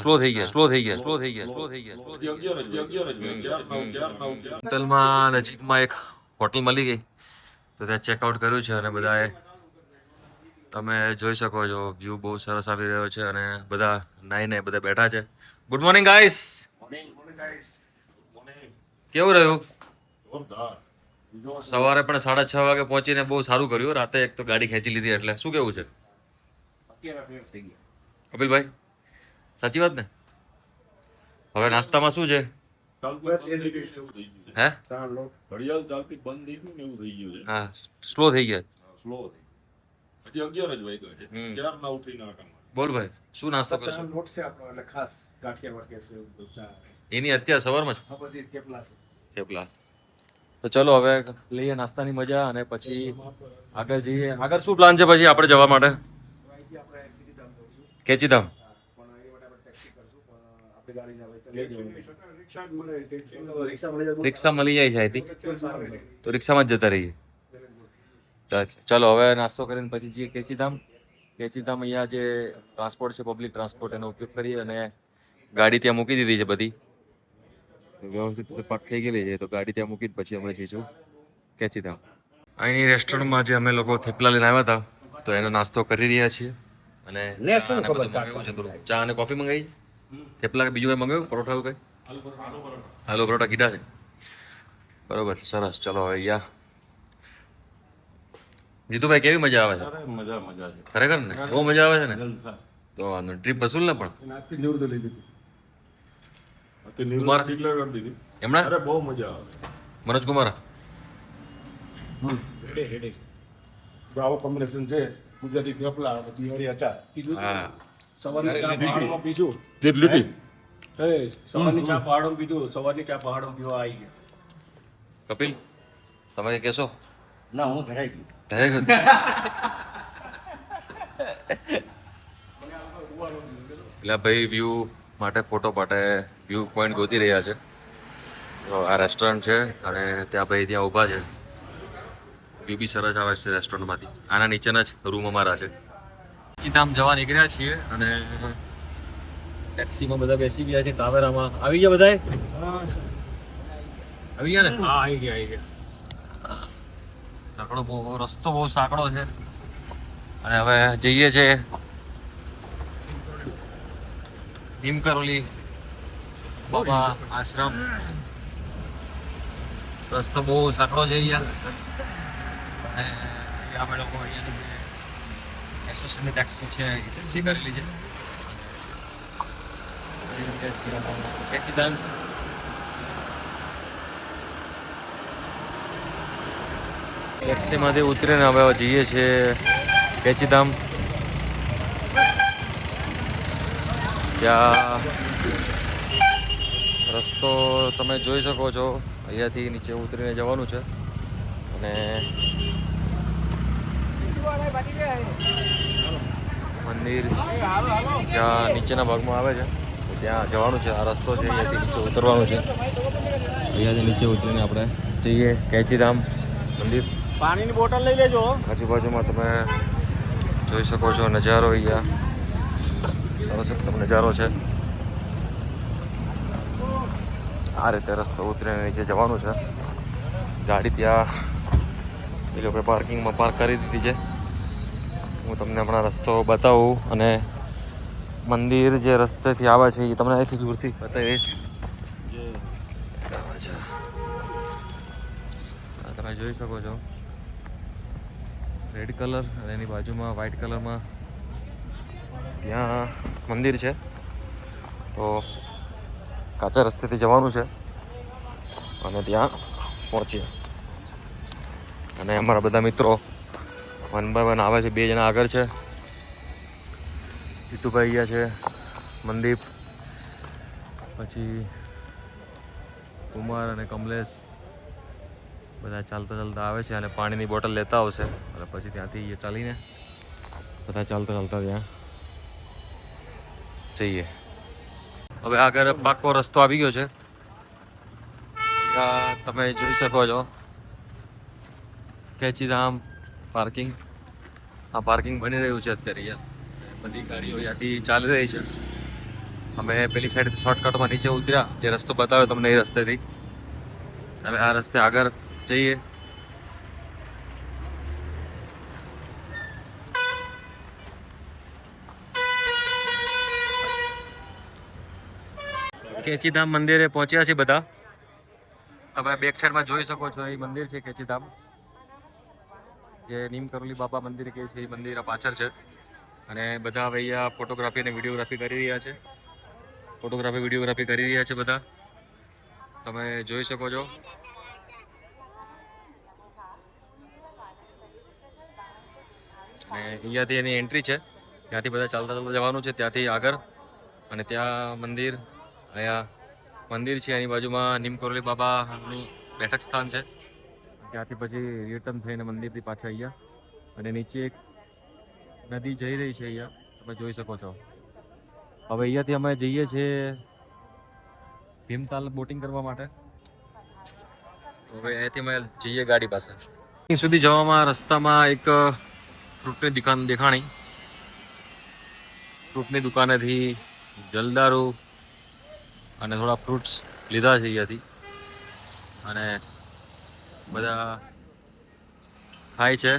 Slow થઈ ગયા. હોટલમાં નજીકમાં એક હોટલ મળી ગઈ તો ત્યાં ચેકઆઉટ કર્યું છે અને બધાએ તમે જોઈ શકો છો વ્યૂ બહુ સરસ આવી રહ્યો છે અને બધા નાઈને બધા બેઠા છે. Good morning guys. કેવું રહ્યું? સવારે પણ 6:30 વાગે પહોંચીને બહુ સારું કર્યું. રાતે એક તો ગાડી ખેંચી લીધી એટલે શું કેવું છે કપિલભાઈ? સાચી વાત ને? હવે નાસ્તામાં શું છે? હે ઘડિયાળ ચાલતી બંધ થઈ ગયું ને એવું થઈ ગયું છે. હા, સ્લો થઈ ગયા. હજી 11 જ વાગ્યા છે. ક્યારના ઉઠીને આટા મારે. બોલ ભાઈ, શું નાસ્તો કરશો? લોટ છે આપણો એટલે ખાસ ગાંઠિયા વાટકે છે એની અત્યારે સવારમાં જ. હા, પછી થેપલા. તો ચલો હવે લઈએ નાસ્તાની મજા અને પછી આગળ જઈએ. આગળ શું પ્લાન છે પછી આપણે જવા માટે? કેચીધામ. રિક્ષા મળી જાય છે અહીંથી તો રિક્ષામાં જ જતા રહીએ. ચલો હવે નાસ્તો કરીને પછી જઈએ કેચીધામ. કેચીધામ અહીંયા જે ટ્રાન્સપોર્ટ છે પબ્લિક ટ્રાન્સપોર્ટ એનો ઉપયોગ કરીએ અને ગાડી ત્યાં મૂકી દીધી છે બધી વ્યવસ્થિત પાક થઈ ગયેલી છે તો ગાડી ત્યાં મૂકી પછી અમે જઈશું કેચીધામ. અહીંની રેસ્ટોરન્ટમાં જે અમે લોકો થેપલા લઈને આવ્યા હતા તો એનો નાસ્તો કરી રહ્યા છીએ અને ચા અને કોફી મંગાવી. થેપલા બીજું કઈ મંગાવ્યું? પરોઠા એવું કઈ? આલુ પરોઠા કીધા છે. બરોબર, સરસ. ચલો હવે અહીંયા જીતુભાઈ કેવી મજા આવે છે? મજા છે ખરેખર ને, બહુ મજા આવે છે ને. તો વાંધો ટ્રીપ વસૂલ ને પણ એમણે બહુ મજા આવે. મનોજ કુમાર આવો કોમ્બિનેશન છે. ગુજરાતી થેપલા પછી હરી અચાર. હા, સવારની ચા પહાડમાં પીશું. લીટી સવારની ચા પહાડમાં પીધું. સવારની ચા પહાડમાં પીવા આવી ગયા. કપિલ તમે કઈ કહેશો? ના, હું ભરાઈ ગયું. એટલે ભાઈ વ્યૂ માટે ફોટો માટે વ્યૂ પોઈન્ટ ગોતી રહ્યા છે. તો આ રેસ્ટોરન્ટ છે અને ત્યાં ભાઈ ત્યાં ઊભા છે. વ્યૂ બી સરસ આવે છે રેસ્ટોરન્ટમાંથી. આના નીચેના જ રૂમ અમારા છે. કેચીધામ જવા નીકળ્યા છીએ અને ટેક્સીમાં બધા બેસી ગયા છે. ટાવેરામાં આવી ગયા બધા? આવી ગયા ને? હા, આવી ગયા. રસ્તો બહુ સાંકડો છે અને હવે જઈએ છે ભીમકરોલી બાબા આશ્રમ. રસ્તો બહુ સાંકડો છે અહીંયા અને અમે લોકો અહીંયા એસોસિએશનની ટેક્સી છે એ ટેક્સી કરેલી છે. કેચીધામ ટેક્સીમાંથી ઉતરીને હવે જઈએ છીએ કેચીધામ. ત્યાં રસ્તો તમે જોઈ શકો છો. અહીંયાથી નીચે ઉતરીને જવાનું છે અને મંદિર જ્યાં નીચેના ભાગમાં આવે છે ત્યાં જવાનું છે. આ રસ્તો છે, અહીંયાથી નીચે ઉતરવાનું છે. અહીંયાથી નીચે ઉતરીને આપણે જઈએ કેચીધામ મંદિર. પાણીની બોટલ લઈ લેજો. આજુબાજુમાં તમે જોઈ શકો છો નજારો. અહીંયા સરસ એકદમ નજારો છે. આ રીતે રસ્તો ઉતરીને નીચે જવાનું છે. ગાડી ત્યાં એ લોકોએ પાર્કિંગમાં પાર્ક કરી દીધી છે. હું તમને હમણાં રસ્તો બતાવું અને મંદિર જે રસ્તેથી આવે છે એ તમને અહીંથી દૂરથી બતાવીશ. તમે જોઈ શકો છો રેડ કલર અને એની બાજુમાં વ્હાઇટ કલરમાં ત્યાં મંદિર છે. તો કાચા રસ્તેથી જવાનું છે અને ત્યાં પહોંચીએ અને અમારા બધા મિત્રો 1 by 1 આવે છે. 2 જણા આગળ છે. જીતુભાઈ અહીંયા છે, મનદીપ, પછી કુમાર અને કમલેશ બધા ચાલતા ચાલતા આવે છે અને પાણીની બોટલ લેતા આવશે અને પછી ત્યાંથી ચાલીને બધા ચાલતા ચાલતા ત્યાં જઈએ. હવે આગળ પાકો રસ્તો આવી ગયો છે. તમે જોઈ શકો છો કેચીધામ પાર્કિંગ. આ પાર્કિંગ બની રહ્યું છે અત્યારે. બધી ગાડીઓ અહીંયાથી ચાલી રહી છે. અમે પેલી સાઈડ શોર્ટકટમાં નીચે ઉતર્યા, જે રસ્તો બતાવ્યો તમને એ રસ્તેથી. હવે આ રસ્તે આગળ જઈએ. કેચીધામ મંદિરે પહોંચ્યા છે બધા. તમે બેક સાઈડમાં જોઈ શકો છો, એ મંદિર છે કેચીધામ, જે નીમ કરોલી બાબા મંદિર કે છે, એ મંદિર પાછળ છે. અને બધા હવે અહીંયા ફોટોગ્રાફી અને વિડીયોગ્રાફી કરી રહ્યા છે. વિડીયોગ્રાફી કરી રહ્યા છે બધા, તમે જોઈ શકો છો. અને અહીંયાથી એની એન્ટ્રી છે, ત્યાંથી બધા ચાલતા ચાલતા જવાનું છે, ત્યાંથી આગળ. અને ત્યાં મંદિર, અહીંયા મંદિર છે, એની બાજુમાં નીમ કરોલી બાબાનું બેઠક સ્થાન છે. ત્યાંથી પછી રિટર્ન થઈને મંદિરથી પાછા અહીંયા. અને નીચે એક નદી જઈ રહી છે, અહીંયા તમે જોઈ શકો છો. હવે અહીંયાથી અમે જઈએ છીએ ભીમતાલ બોટિંગ કરવા માટે. હવે અહીંયાથી અમે જઈએ ગાડી પાસે. અહીં સુધી જવામાં રસ્તામાં એક ફ્રૂટની દુકાન દેખાણી. ફ્રૂટની દુકાનેથી જલદારુ અને થોડા ફ્રૂટ્સ લીધા છે અહીંયાથી. અને બધા ખાય છે.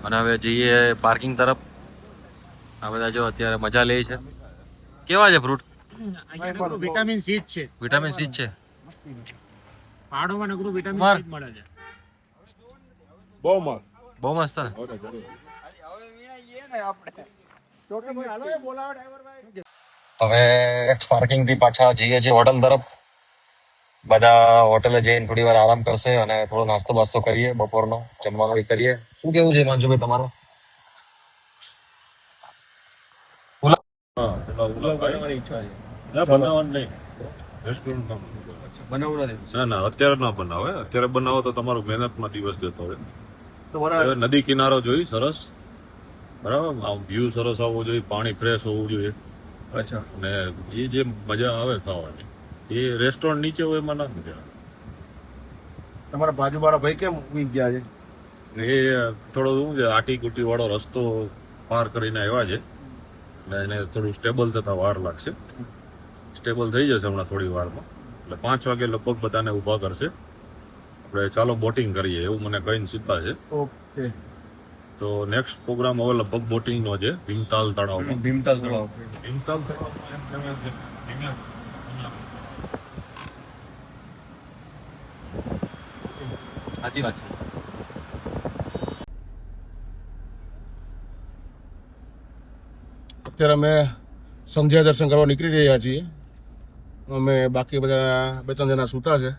અને હવે જઈએ પાર્કિંગ તરફ. આ બધા જો અત્યારે મજા લે છે. કેવા છે ફ્રૂટ? વિટામિન સી છે. વિટામિન સી છે. પહાડોમાં નગરું વિટામિન સી મળે છે. બહુ મસ્ત. હવે પાર્કિંગ થી પાછા જઈએ છીએ હોટલ તરફ. બધા હોટલે જઈને થોડી વાર આરામ કરશે અને થોડો નાસ્તો બાસ્તો કરીએ, બપોરનો જમવાનું કરીએ. શું કેવું છે માંજુભાઈ તમારો? ના અત્યારે ના બનાવે. અત્યારે બનાવો તો તમારો મહેનતમાં દિવસ જતો હોય. નદી કિનારો જોઈ સરસ, બરાબર, આમ વ્યૂ સરસ આવવો જોઈએ, પાણી ફ્રેશ હોવું જોઈએ. અચ્છા. અને એ જે મજા આવે ખાવાની, એ રેસ્ટોરન્ટ નીચે હોય એમાં ના મજા આવે. તમારા બાજુવાળા ભાઈ કેમ ઉઈ ગયા છે? એ થોડો શું છે, આટી કુટી વાળો રસ્તો પાર કરીને આવ્યા છે, એટલે એને થોડું સ્ટેબલ થતા વાર લાગશે. સ્ટેબલ થઈ જશે હમણાં થોડી વારમાં. એટલે 5 વાગે લગભગ બધાને ઊભા કરશે. આપણે ચાલો બોટિંગ કરીએ એવું મને કહીને સીધા છે. ઓકે. તો નેક્સ્ટ પ્રોગ્રામ હવે લગભગ બોટિંગનો છે, ભીમતાલ તળાવમાં. ભીમતાલ તળાવ. ભીમતાલ તળાવમાં સાચી વાત છે. અત્યારે અમે સંધ્યા દર્શન કરવા નીકળી રહ્યા છીએ. અમે બાકી બધા 2-3 જણા સૂતા છે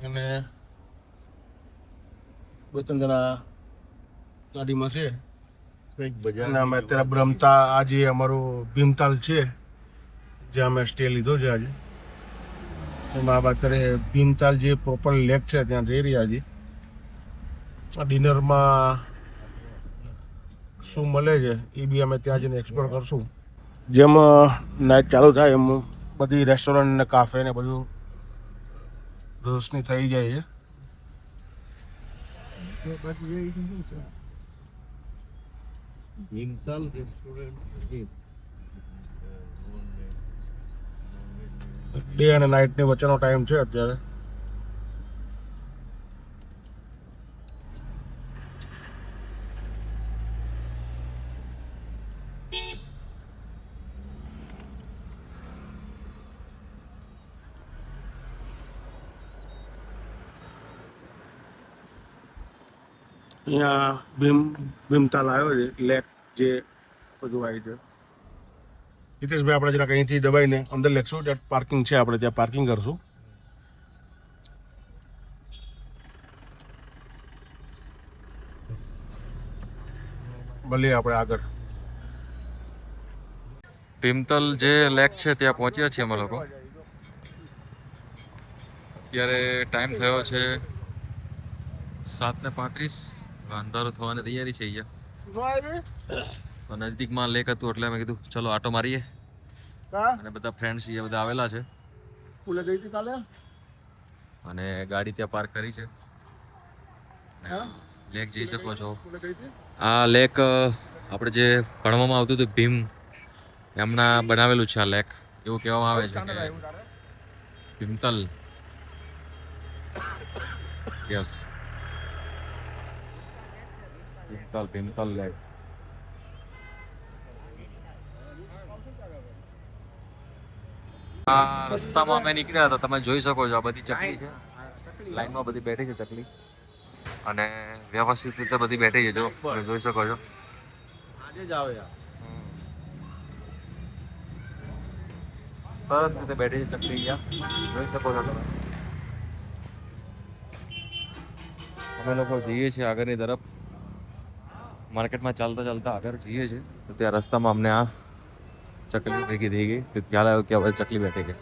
અને 2-3 જણા ગાડીમાં છે. અને અમે અત્યારે બ્રહ્મતા, આજે અમારું ભીમતાલ છે જ્યાં અમે સ્ટે લીધો છે આજે. એમાં અત્યારે ભીમતાલ જે પ્રોપર લેક છે ત્યાં જઈ રહ્યા છીએ. ડિનરમાં શું મળે છે એ બી અમે ત્યાં જઈને એક્સપ્લોર કરશું. જેમ નાઇટ ચાલુ થાય એમ બધી રેસ્ટોરન્ટ ને કાફે ને બધું રોશની થઈ જાય છે. ડે અને નાઇટની વચ્ચેનો ટાઈમ છે અત્યારે. અહીંયા ભીમતાલ આવ્યો છે, લેક જે બધું આવી છે. હિતેશભાઈ આપણે જરાક અહીંથી દબાઈને અંદર લેખશું, ત્યાં પાર્કિંગ છે, આપણે ત્યાં પાર્કિંગ કરશું. મળીએ આપણે આગળ. ભીમતલ જે લેક છે ત્યાં પહોંચ્યા છીએ અમે લોકો. અત્યારે ટાઈમ થયો છે 7:35. અંધારું થવાની તૈયારી છે અહીંયા. નજદીકમાં લેક હતું એટલે મેં કીધું ચલો આટો મારીએ. અને બધા ફ્રેન્ડ્સ અહીંયા બધા આવેલા છે. અને ગાડી ત્યાં પાર્ક કરી છે. લેક જઈ શકો છો. આ લેક આપણે જે ભણવામાં આવતું હતું ભીમ એમના બનાવેલું છે આ લેક એવું કહેવામાં આવે છે કે ભીમતલ યસ ભીમતલ લેક આ રસ્તામાં અમે નીકળ્યા હતા તમે જોઈ શકો છો આ બધી ચકલી છે લાઈનમાં બધી બેઠી છે ચકલી અને વ્યવસ્થિત રીતે બધી બેઠી છે જો તમે જોઈ શકો છો આજે જ આવે સરસ રીતે બેઠી છે ચકલી ગયા જોઈ શકો છો તમે અમે લોકો જઈએ છીએ આગળની તરફ માર્કેટમાં ચાલતા ચાલતા આગળ જઈએ છીએ તો ત્યાં રસ્તામાં અમને આ ચકલી ભેગી થઈ ગઈ તો ખ્યાલ આવ્યો કે હવે ચકલી બેઠી ગઈ